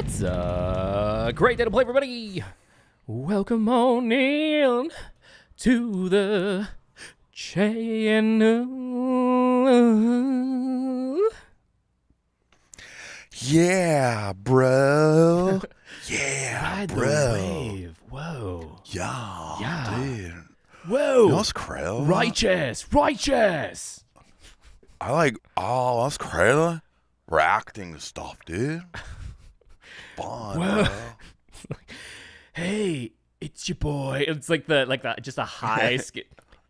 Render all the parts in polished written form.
It's a great day to play, everybody. Welcome on in to the channel. Yeah, bro. Yeah, Ride bro. the wave. Whoa. Yeah, dude. Whoa. You know what's crazy? Righteous. I like all us crazy reacting to stuff, dude. Fun, Whoa. bro. Hey, it's your boy. It's like the just a high skit.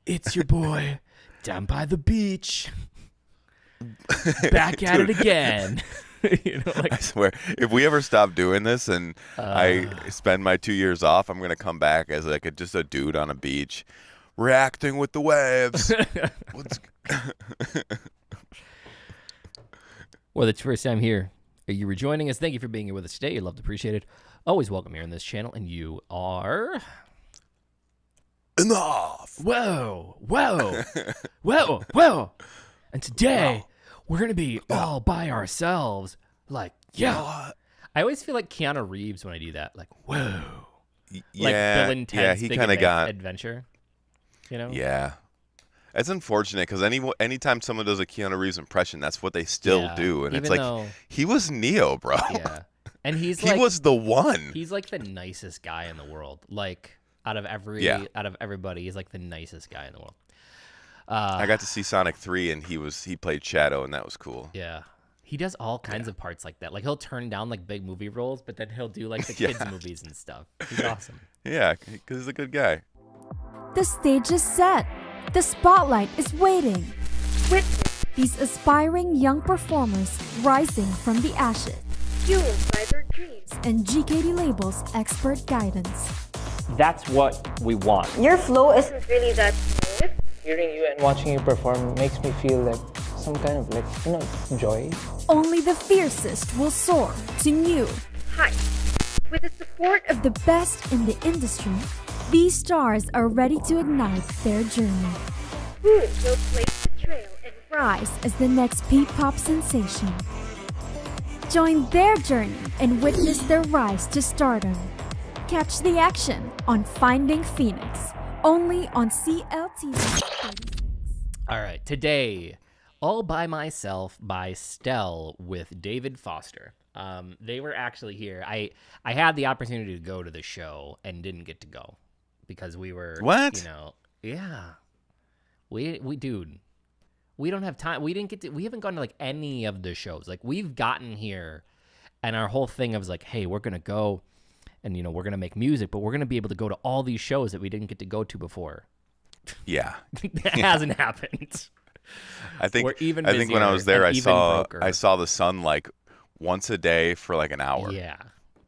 It's your boy down by the beach. Back at it again. You know, like, I swear, if we ever stop doing this and I spend my 2 years off, I'm going to come back as like just a dude on a beach reacting with the waves. Whether it's your first time here or you were joining us, thank you for being here with us today. You're loved, appreciated. Always welcome here on this channel, and you are... Enough. Whoa. And today, we're going to be all by ourselves. Like, yeah. I always feel like Keanu Reeves when I do that. Like, whoa. Yeah, like Bill and Ted's he Big kind of got Adventure. You know? Yeah. It's unfortunate because anytime someone does a Keanu Reeves impression, that's what they still do. And it's like, he was Neo, bro. Yeah. And he was the one. He's like the nicest guy in the world. Like, out of everybody, he's like the nicest guy in the world. I got to see Sonic 3, and he played Shadow, and that was cool. Yeah. He does all kinds of parts like that. Like, he'll turn down, like, big movie roles, but then he'll do, like, the kids' movies and stuff. He's awesome. Yeah, because he's a good guy. The stage is set. The spotlight is waiting. Witness these aspiring young performers rising from the ashes, fueled by their dreams and GKD Label's expert guidance. That's what we want. Your flow isn't really that smooth. Hearing you and watching you perform makes me feel like some kind of joy. Only the fiercest will soar to new heights. With the support of the best in the industry, these stars are ready to ignite their journey. Who will blaze the trail and rise as the next PPOP sensation? Join their journey and witness their rise to stardom. Catch the action on Finding Phoenix, only on CLTV 36. All right, today, All By Myself by Stell with David Foster. They were actually here. I had the opportunity to go to the show and didn't get to go because we were, yeah. We don't have time. We haven't gone to like any of the shows. Like, we've gotten here and our whole thing was like, hey, we're going to go and, we're going to make music, but we're going to be able to go to all these shows that we didn't get to go to before. Yeah. That hasn't happened. I think when I was there, I saw the sun like once a day for like an hour. Yeah,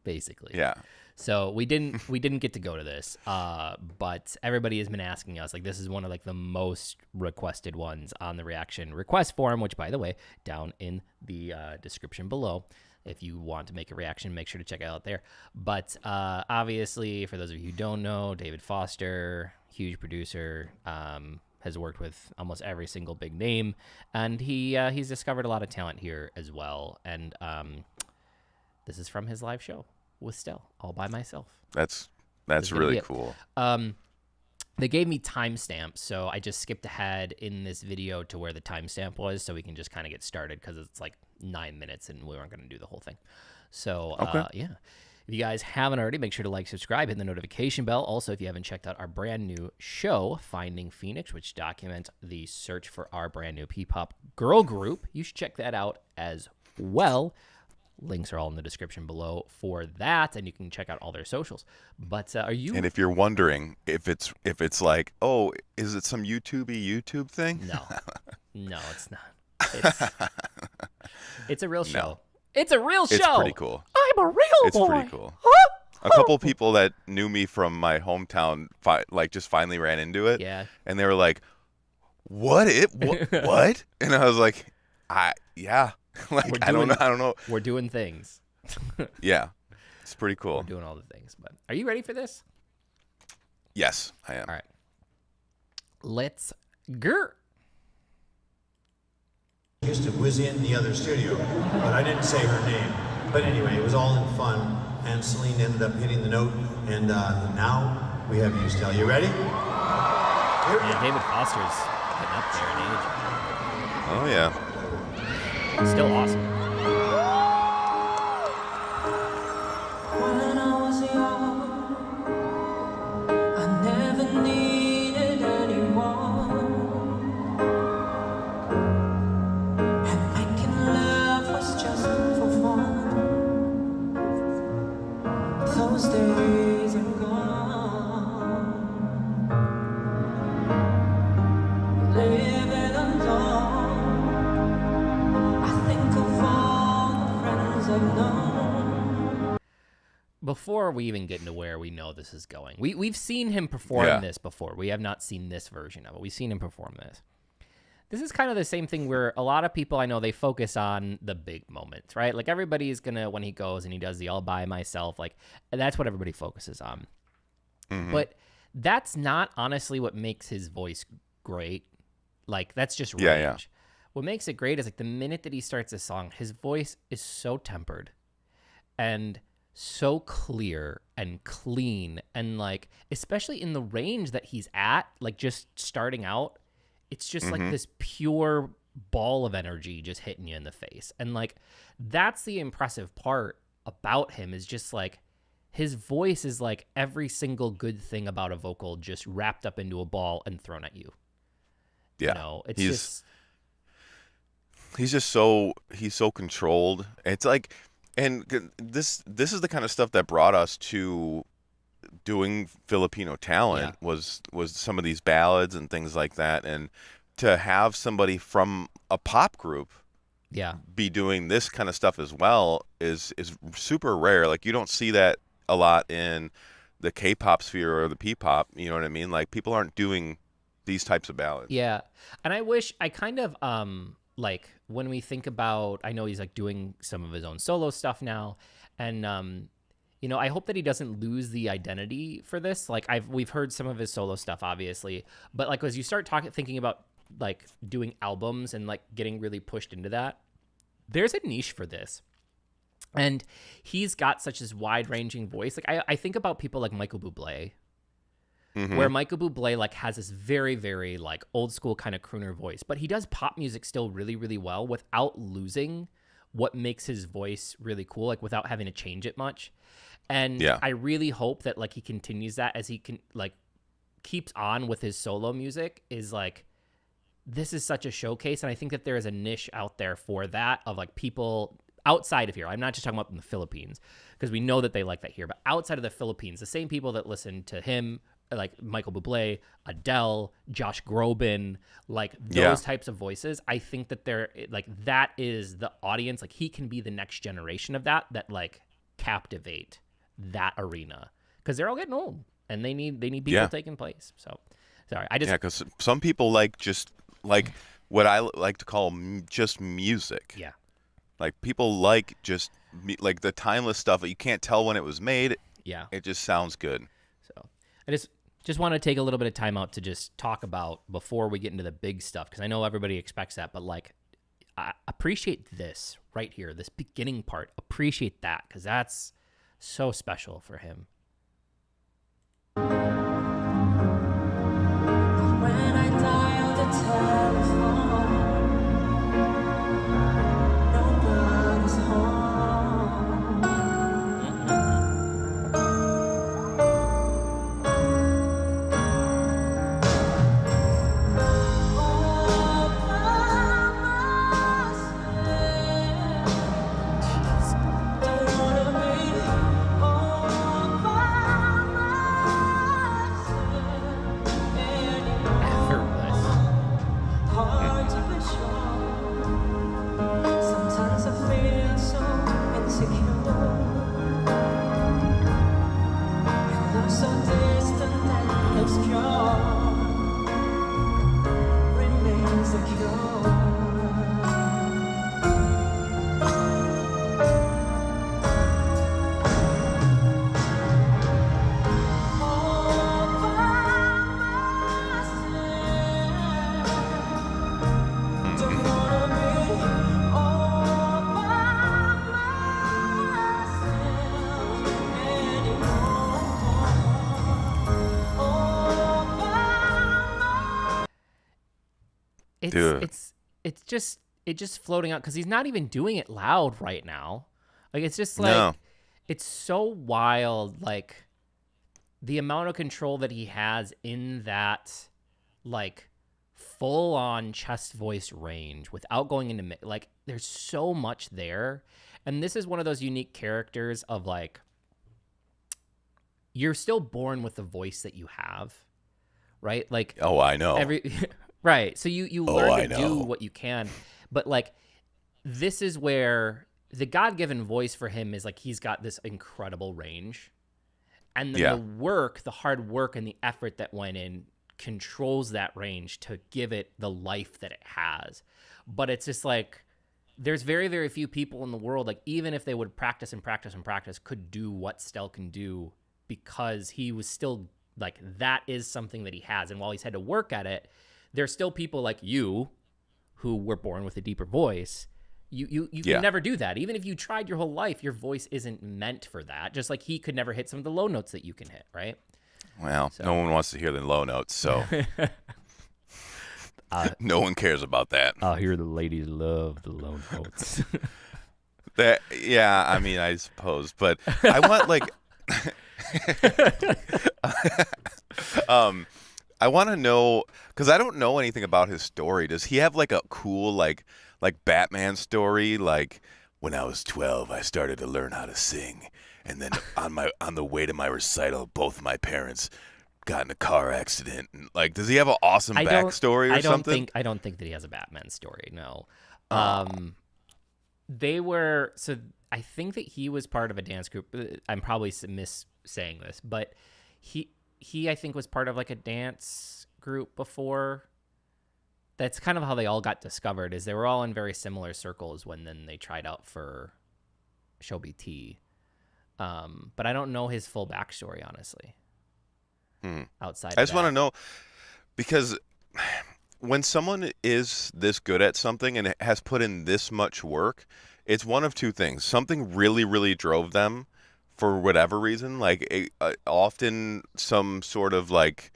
basically. Yeah. So we didn't get to go to this, but everybody has been asking us. Like, this is one of like the most requested ones on the reaction request forum, which, by the way, down in the description below. If you want to make a reaction, make sure to check it out there. But obviously, for those of you who don't know, David Foster, huge producer, has worked with almost every single big name, and he's discovered a lot of talent here as well. And this is from his live show with Stell, All By Myself. That's really cool. They gave me timestamps, so I just skipped ahead in this video to where the timestamp was, so we can just kind of get started because it's like 9 minutes and we weren't going to do the whole thing. So, yeah. If you guys haven't already, make sure to like, subscribe, hit the notification bell. Also, if you haven't checked out our brand new show, Finding Phoenix, which documents the search for our brand new P-pop girl group, you should check that out as well. Links are all in the description below for that, and you can check out all their socials. But are you? And if you're wondering if it's like, oh, is it some YouTube thing? No, it's not. It's a real show. No. It's a real show. It's pretty cool. I'm a real boy. It's pretty cool. A couple people that knew me from my hometown, just finally ran into it. Yeah. And they were like, "What? What?" And I was like, yeah. Like, I don't know. We're doing things. Yeah. It's pretty cool. We're doing all the things. But are you ready for this? Yes, I am. All right. Let's go. Houston was in the other studio, but I didn't say her name. But anyway, it was all in fun, and Celine ended up hitting the note, and now we have you, Stell. You ready? Yeah, David Foster's getting up there in age. Oh yeah. Still awesome. When I was young, I never needed anyone, and making love was just for fun. Those days are gone. Living alone, I think of all the friends I've known. Before we even get into where we know this is going, we've seen him perform this before. We have not seen this version of it. We've seen him perform this. This is kind of the same thing where a lot of people I know, they focus on the big moments, right? Like everybody's gonna, when he goes and he does the all by myself, like that's what everybody focuses on. But that's not honestly what makes his voice great. Like that's just range. Yeah. What makes it great is like the minute that he starts a song, his voice is so tempered and so clear and clean, and like especially in the range that he's at, like just starting out, it's just like this pure ball of energy just hitting you in the face. And like that's the impressive part about him, is just like his voice is like every single good thing about a vocal just wrapped up into a ball and thrown at you. Yeah. You know, it's he's so controlled. It's like, and this is the kind of stuff that brought us to doing Filipino talent, was some of these ballads and things like that, and to have somebody from a pop group be doing this kind of stuff as well is super rare. Like you don't see that a lot in the K-pop sphere or the P-pop, you know what I mean? Like people aren't doing these types of ballads. Yeah. And I wish I kind of like when we think about, I know he's like doing some of his own solo stuff now, and you know, I hope that he doesn't lose the identity for this. Like we've heard some of his solo stuff obviously, but like as you start thinking about like doing albums and like getting really pushed into that, there's a niche for this. And he's got such this wide-ranging voice. Like I think about people like Michael Bublé, where Michael Bublé like has this very, very like old school kind of crooner voice, but he does pop music still really, really well without losing what makes his voice really cool, like without having to change it much. And I really hope that like he continues that as he can like keeps on with his solo music. Is like, this is such a showcase, and I think that there is a niche out there for that, of like people outside of here. I'm not just talking about in the Philippines, because we know that they like that here, but outside of the Philippines, the same people that listen to him, like Michael Bublé, Adele, Josh Groban, like those types of voices, I think that they're like, that is the audience. Like he can be the next generation of that like captivate that arena, because they're all getting old and they need people taking place. So sorry, because some people like just like what I like to call just music. Yeah. Like people like just like the timeless stuff that you can't tell when it was made. Yeah. It just sounds good. So I just want to take a little bit of time out to just talk about, before we get into the big stuff, because I know everybody expects that, but like I appreciate this right here, this beginning part. Appreciate that, because that's so special for him. When I dialed the telephone, nobody's home. All by myself. Don't wanna be all by myself. Dude. it's just floating out because he's not even doing it loud right now. Like it's just like No. it's so wild, like the amount of control that he has in that like full on chest voice range without going into like there's so much there. And this is one of those unique characters of like you're still born with the voice that you have, right? Like Oh, I know. right. So you Oh, learn I to do know. what you can, but like this is where the God-given voice for him is like he's got this incredible range. And then Yeah. the hard work and the effort that went in controls that range to give it the life that it has. But it's just like there's very, very few people in the world, like even if they would practice and practice and practice, could do what Stell can do because he was still like that is something that he has. And while he's had to work at it, there's still people like you who were born with a deeper voice. You Yeah. can never do that. Even if you tried your whole life, your voice isn't meant for that. Just like he could never hit some of the low notes that you can hit, right? Well, no one wants to hear the low notes, so no one cares about that. I'll hear the ladies love the low notes. Yeah, I mean, I suppose, but I want like I want to know because I don't know anything about his story. Does he have like a cool like Batman story? Like when I was 12, I started to learn how to sing, and then on the way to my recital, both my parents got in a car accident. And, like, does he have an awesome backstory or something? I don't think that he has a Batman story. No. Oh. They were so. I think that he was part of a dance group. I'm probably saying this, but he I think was part of like a dance group before. That's kind of how they all got discovered. Is they were all in very similar circles when then they tried out for Show BT. But I don't know his full backstory, honestly. Outside, I just want to know because when someone is this good at something and has put in this much work, it's one of two things. Something really, really drove them for whatever reason, like often some sort of like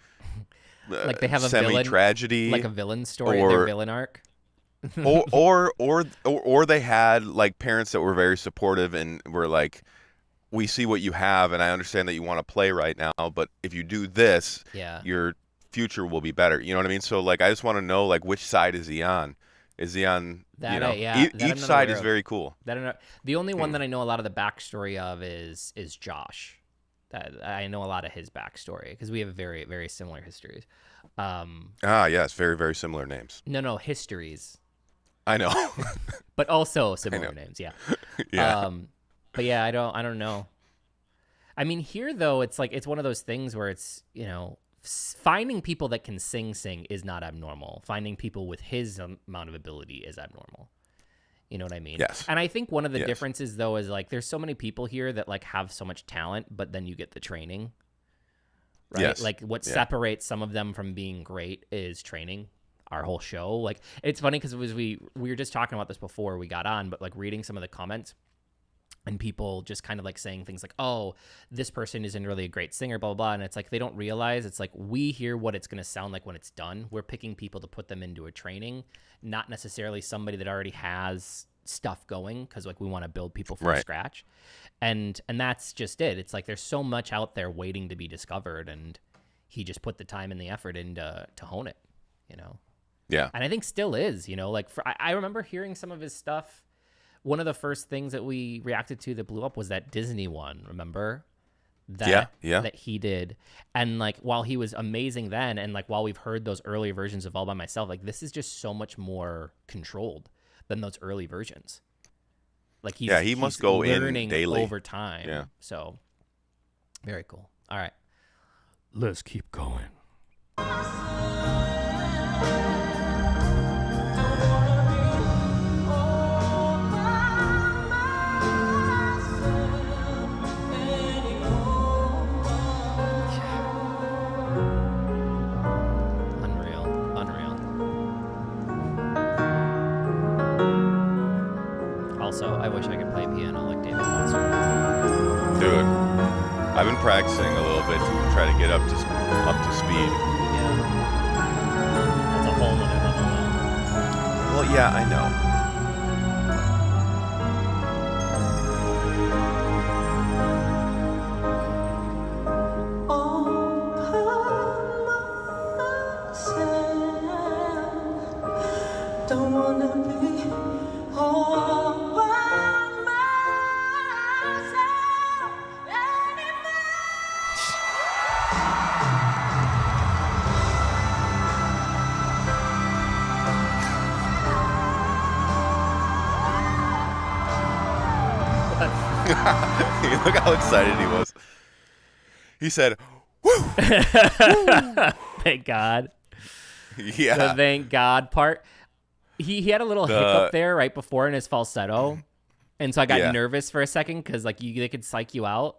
they have a semi-tragedy, like a villain story, their villain arc. or they had like parents that were very supportive and were like, we see what you have and I understand that you want to play right now, but if you do this, your future will be better. You know what I mean? So like I just want to know like which side is he on? Is he on that? Each side is very cool. The only one that I know a lot of the backstory of is Josh. I know a lot of his backstory because we have very, very similar histories. Yes, very, very similar names. No, histories. I know. But also similar names, yeah. Yeah. But yeah, I don't know. I mean, here though, it's like it's one of those things where it's, finding people that can sing is not abnormal. Finding people with his amount of ability is abnormal. You know what I mean? Yes. And I think one of the differences though is like there's so many people here that like have so much talent, but then you get the training. Right? Yes. Like what separates some of them from being great is training. Our whole show. Like it's funny because we were just talking about this before we got on, but like reading some of the comments and people just kind of like saying things like, oh, this person isn't really a great singer, blah, blah, blah. And it's like, they don't realize it's like, we hear what it's going to sound like when it's done. We're picking people to put them into a training, not necessarily somebody that already has stuff going. Cause like we want to build people from scratch. And that's just it. It's like, there's so much out there waiting to be discovered. And he just put the time and the effort into to hone it, Yeah. And I think still is, like I remember hearing some of his stuff. One of the first things that we reacted to that blew up was that Disney one, remember? That he did. And like while he was amazing then, and like while we've heard those early versions of All by Myself, like this is just so much more controlled than those early versions. Like he must go in daily over time. Yeah. So very cool. All right. Let's keep going. Also, I wish I could play piano like David Foster. Dude, I've been practicing a little bit to try to get up to speed. Yeah. That's a whole nother level though. Well, yeah, I know. Don't wanna be all by myself anymore. Look how excited he was. He said, "Woo!" Thank God. Yeah. The thank God part. He had a little hiccup there right before in his falsetto, and so I got nervous for a second because like they could psych you out.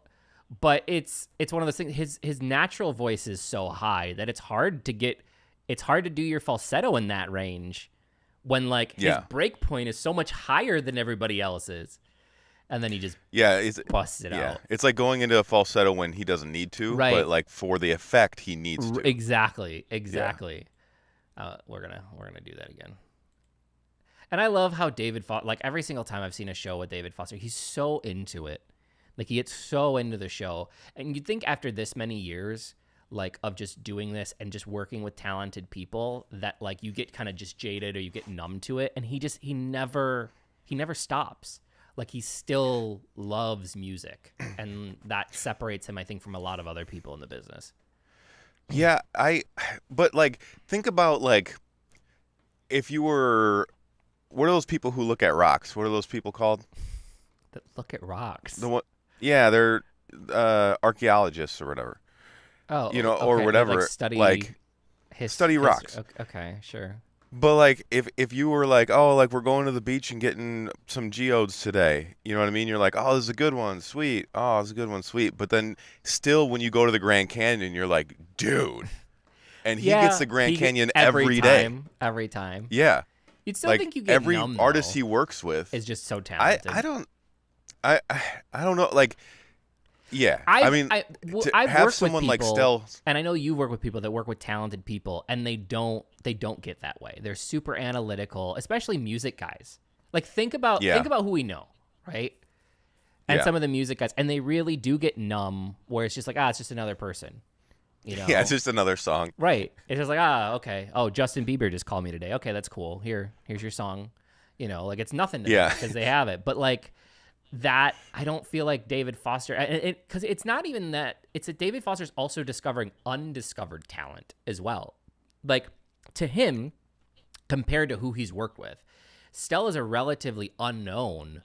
But it's one of those things. His natural voice is so high that it's hard to do your falsetto in that range when like his break point is so much higher than everybody else's. And then he just busts it out. It's like going into a falsetto when he doesn't need to, right. But like for the effect, he needs to. Exactly. We're gonna do that again. And I love how David Foster, like every single time I've seen a show with David Foster, he's so into it. Like he gets so into the show. And you'd think after this many years, like of just doing this and just working with talented people, that like you get kind of just jaded or you get numb to it. And he never stops. Like he still loves music, and that separates him, I think, from a lot of other people in the business. Yeah, but like think about like if you were, what are those people who look at rocks? What are those people called? That look at rocks. Yeah, they're archaeologists or whatever. Oh, you know, okay. or whatever. Like study rocks. Okay, sure. But like if you were like, oh, like we're going to the beach and getting some geodes today, you know what I mean? You're like, oh, this is a good one, sweet. Oh, this is a good one, sweet. But then still, when you go to the Grand Canyon, you're like, dude. And he gets the Grand Canyon every day. Every time. Yeah. You'd still like think you get every numb, artist though, he works with is just so talented. I don't know. Like, yeah. I've have worked someone with like people, Stell, and I know you work with people that work with talented people, and they don't get that way. They're super analytical, especially music guys. Like think about who we know, right? And some of the music guys, and they really do get numb, where it's just like, it's just another person. You know? Yeah, it's just another song. Right. It's just like, okay. Oh, Justin Bieber just called me today. Okay, that's cool. Here's your song. You know, like it's nothing to them because they have it. But like that, I don't feel like David Foster, because it's not even that. It's that David Foster's also discovering undiscovered talent as well. Like to him, compared to who he's worked with, Stell is a relatively unknown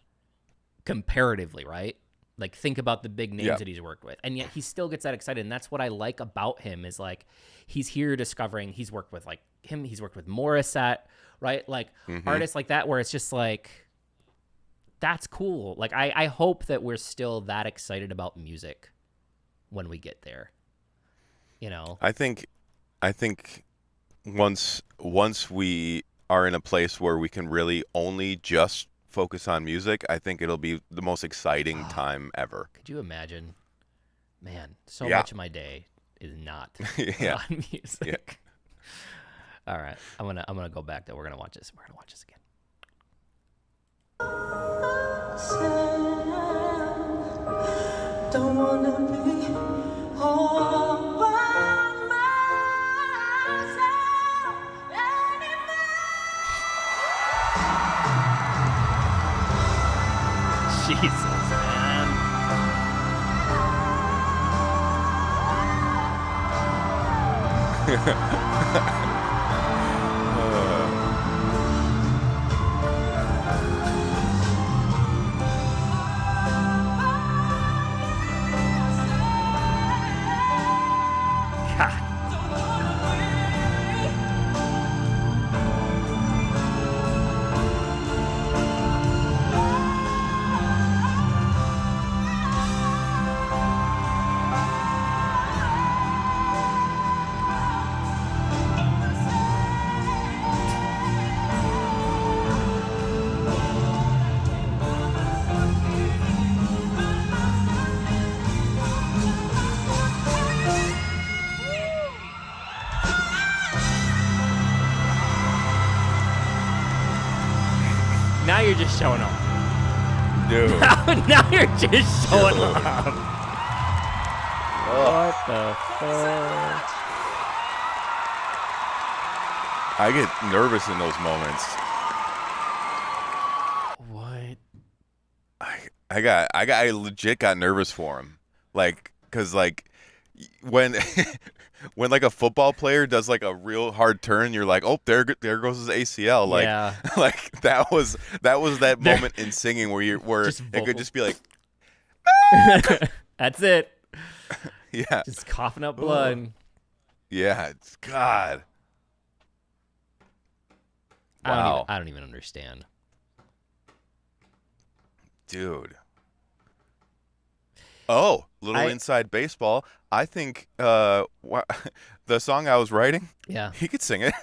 comparatively, right? Like think about the big names that he's worked with, and yet he still gets that excited. And that's what I like about him is like he's here discovering. He's worked with he's worked with Morissette, right? Like artists like that, where it's just like that's cool. Like I hope that we're still that excited about music when we get there. You know, I think once we are in a place where we can really only just focus on music, I think it'll be the most exciting time ever. Could you imagine? Man, so much of my day is not on music. All right, I'm gonna go back though. We're gonna watch this. We're gonna watch this again. Don't wanna be all by myself anymore. Jesus, man. just showing off. Dude. Now you're just showing off. What the fuck? I get nervous in those moments. What? I legit got nervous for him. Like, cause like when when like a football player does like a real hard turn, you're like, oh, there goes his ACL. Like, Yeah. like that was that moment in singing where Just it could just be like, That's it. yeah, Just coughing up blood. yeah, it's God. Wow, I don't even understand. dude. Oh, little inside baseball. I think the song I was writing, Yeah. he could sing it.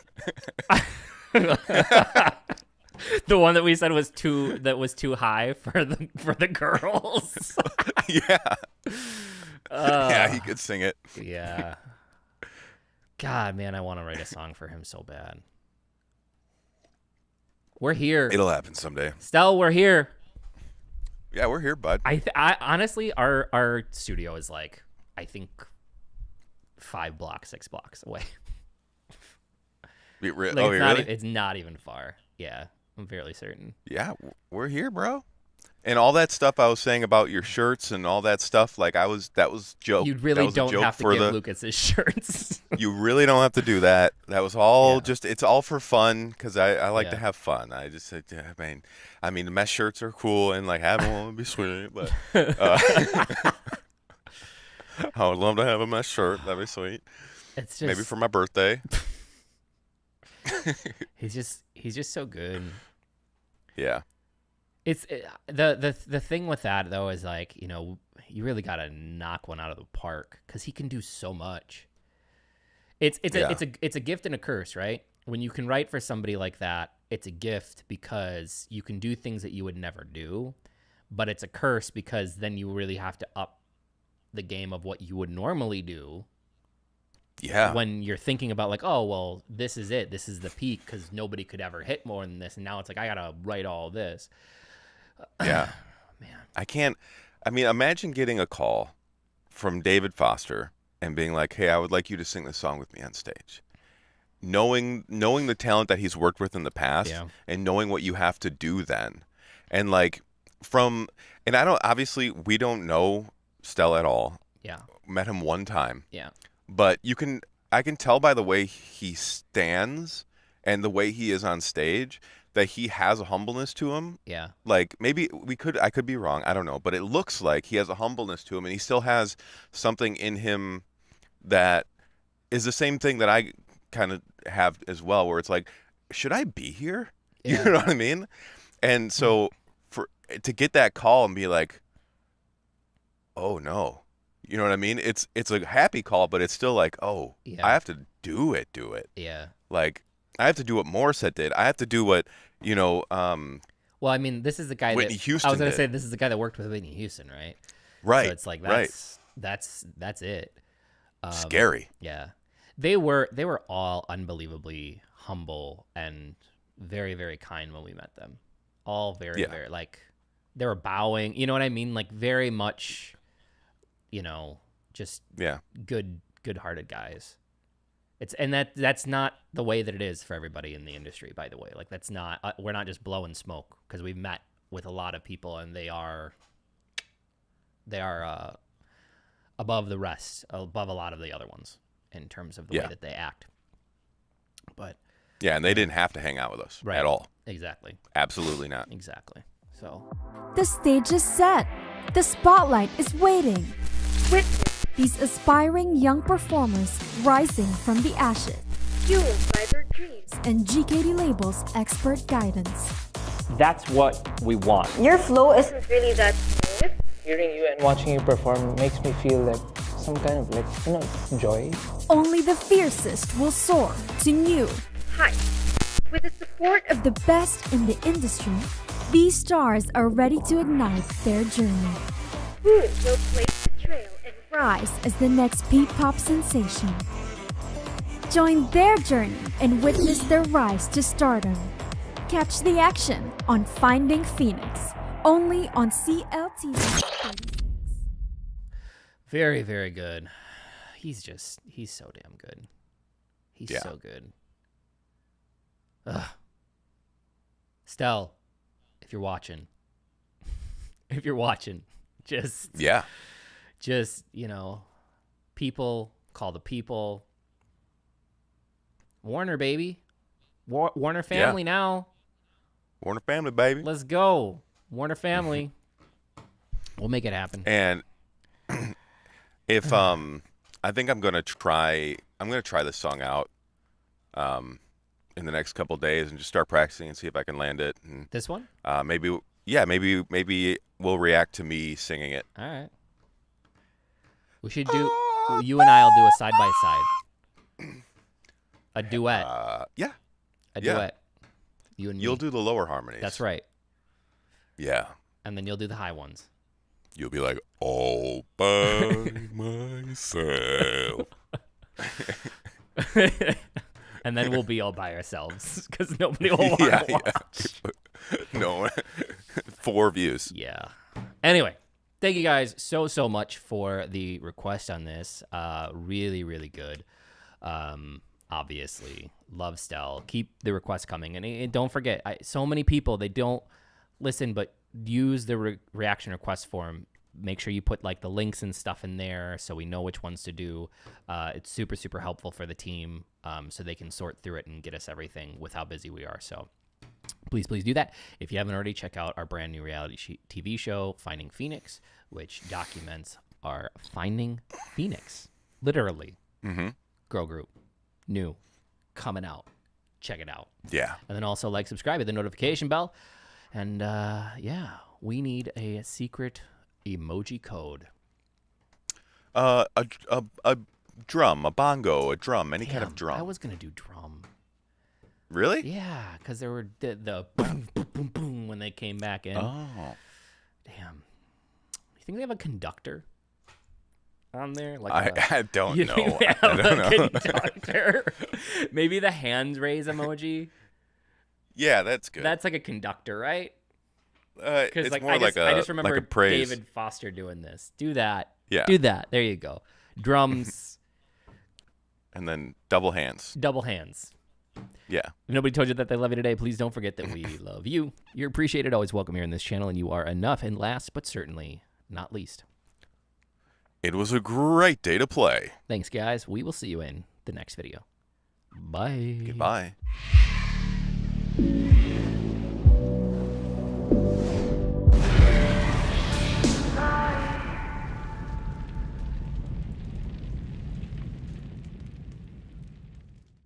The one that we said was too high for the girls. Yeah. Yeah, he could sing it. Yeah. God, man, I want to write a song for him so bad. We're here. It'll happen someday. Stell, we're here. Yeah, we're here, bud. I honestly, our studio is like, I think 5 blocks, 6 blocks away. Really? It's not even far. Yeah, I'm fairly certain. Yeah, we're here, bro. And all that stuff I was saying about your shirts and all that stuff, like that was joke. You really that was a don't joke have to for give Lucas his shirts. You really don't have to do that. That was all Yeah. just, it's all for fun because I like to Yeah. have fun. I just said, yeah, I mean, the mesh shirts are cool and like having one would be sweet, but I would love to have a mesh shirt. That'd be sweet. It's just Maybe for my birthday. he's just so good. Yeah. It's the thing with that though is like, you know, you really gotta knock one out of the park because he can do so much. It's a gift and a curse, right? When you can write for somebody like that, it's a gift because you can do things that you would never do, but it's a curse because then you really have to up the game of what you would normally do. Yeah. When you're thinking about like, oh, well, this is it. This is the peak because nobody could ever hit more than this. And now it's like, I got to write all this. Yeah. Man. Imagine getting a call from David Foster and being like, hey, I would like you to sing this song with me on stage. Knowing the talent that he's worked with in the past and knowing what you have to do then. And like obviously we don't know Stell at all. Yeah. Met him one time. Yeah. But I can tell by the way he stands and the way he is on stage that he has a humbleness to him. Yeah. Like maybe I could be wrong. I don't know. But it looks like he has a humbleness to him and he still has something in him that is the same thing that I kind of have as well, where it's like, should I be here? Yeah. You know what I mean? And so to get that call and be like, oh no. You know what I mean? It's a happy call, but it's still like, oh, Yeah. I have to do it. Yeah. Like, I have to do what Morissette did. I have to do what, Well, I mean, this is the guy Whitney that Houston I was going to did. say this is the guy that worked with Whitney Houston, right? Right. So it's like right. that's it. Scary. Yeah. They were all unbelievably humble and very, very kind when we met them. All very, very like they were bowing, you know what I mean? Like very much, just good-hearted guys. That's not the way that it is for everybody in the industry, by the way. Like that's not we're not just blowing smoke because we've met with a lot of people and they are above the rest, above a lot of the other ones in terms of the way that they act. But yeah, and they didn't have to hang out with us at all. Exactly. Absolutely not. Exactly. So The stage is set. The spotlight is waiting. Witness these aspiring young performers rising from the ashes. Fueled by their dreams. And GKD Label's expert guidance. That's what we want. Your flow isn't really that smooth. Hearing you and watching you perform makes me feel like some kind of joy. Only the fiercest will soar to new Heights. With the support of of the best in the industry. These stars are ready to ignite their journey. who will blaze the trail and Rise as the next PPOP sensation. Join their journey and witness their rise to stardom. Catch the action on Finding Phoenix, only on CLTV 36. Very, very good. He's so damn good. He's Yeah. so good. Ugh. Stell, if you're watching, just, Yeah. people, call the people. Warner, baby. Warner family now. Warner family, baby. Let's go. Warner family. We'll make it happen. And if I think I'm gonna try this song out in the next couple days and just start practicing and see if I can land it. And This one? maybe we'll react to me singing it. All right. We should do, you and I'll do a side by side. A duet. Yeah. A yeah. duet. You and me. You'll do the lower harmonies. That's right. Yeah. And then you'll do the high ones. You'll be like, all by myself. And then we'll be all by ourselves because nobody will want to watch. No. 4 views. Yeah. Anyway, thank you guys so much for the request on this. Really, really good. Obviously, love Stell. Keep the requests coming. And don't forget, so many people, they don't listen, but use the reaction request form. Make sure you put like the links and stuff in there so we know which ones to do. It's super, super helpful for the team so they can sort through it and get us everything with how busy we are. So please do that. If you haven't already, check out our brand new reality TV show, Finding Phoenix, which documents our Finding Phoenix. Literally. Mm-hmm. Girl group. New. Coming out. Check it out. Yeah. And then also like, subscribe, hit the notification bell. And we need a secret emoji code. A drum, a bongo, a drum, any kind of drum. I was going to do drum. Really? Yeah, because there were the boom, boom, boom, boom when they came back in. Oh. Damn. You think they have a conductor on there? I don't you know. think they have I don't a know. conductor? Maybe the hands raise emoji. Yeah, that's good. That's like a conductor, right? It's Like more I like just remember like a praise. David Foster doing this. Do that. Yeah. Do that. There you go. Drums. And then double hands. Double hands. Yeah. If nobody told you that they love you today, please don't forget that we love you. You're appreciated, always welcome here in this channel, and you are enough. And last but certainly not least, It was a great day to play. thanks, guys. We will see you in the next video. Bye. Goodbye.